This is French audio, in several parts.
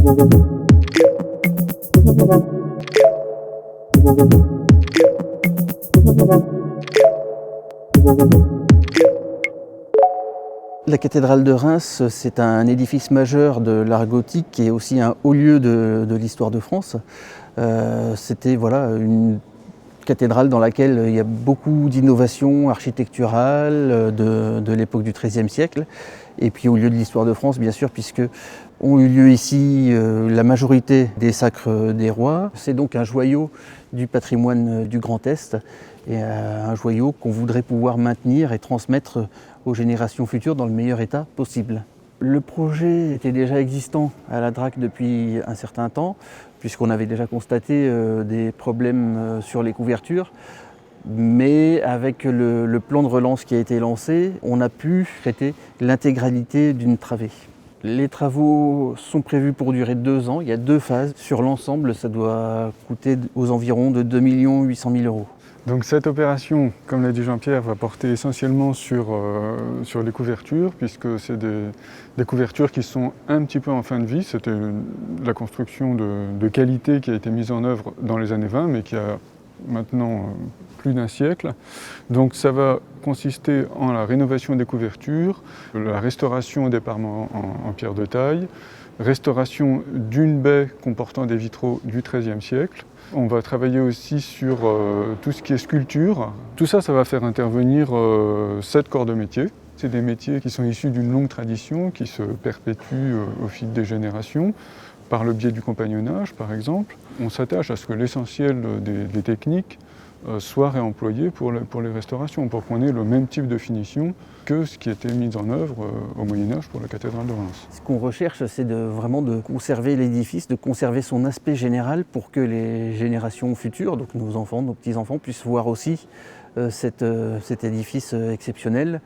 La cathédrale de Reims, c'est un édifice majeur de l'art gothique et aussi un haut lieu de l'histoire de France. C'était une cathédrale dans laquelle il y a beaucoup d'innovations architecturales de l'époque du XIIIe siècle. Et puis au lieu de l'histoire de France, bien sûr, puisque ont eu lieu ici la majorité des sacres des rois. C'est donc un joyau du patrimoine du Grand Est et un joyau qu'on voudrait pouvoir maintenir et transmettre aux générations futures dans le meilleur état possible. Le projet était déjà existant à la DRAC depuis un certain temps, puisqu'on avait déjà constaté des problèmes sur les couvertures. Mais avec le plan de relance qui a été lancé, on a pu traiter l'intégralité d'une travée. Les travaux sont prévus pour durer 2 ans, il y a 2 phases. Sur l'ensemble, ça doit coûter aux environs de 2 800 000 €. Donc cette opération, comme l'a dit Jean-Pierre, va porter essentiellement sur les couvertures, puisque c'est des couvertures qui sont un petit peu en fin de vie. C'était la construction de qualité qui a été mise en œuvre dans les années 20, mais qui a maintenant plus d'1 siècle. Donc ça va consister en la rénovation des couvertures, la restauration des parements en pierre de taille, restauration d'une baie comportant des vitraux du XIIIe siècle. On va travailler aussi sur tout ce qui est sculpture. Tout ça, ça va faire intervenir 7 corps de métier. C'est des métiers qui sont issus d'une longue tradition, qui se perpétuent au fil des générations, par le biais du compagnonnage, par exemple. On s'attache à ce que l'essentiel des techniques soit réemployé pour les restaurations, pour qu'on ait le même type de finition que ce qui était mis en œuvre au Moyen-Âge pour la cathédrale de Reims. Ce qu'on recherche, c'est vraiment de conserver l'édifice, de conserver son aspect général pour que les générations futures, donc nos enfants, nos petits-enfants, puissent voir aussi cet édifice exceptionnel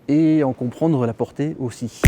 et en comprendre la portée aussi.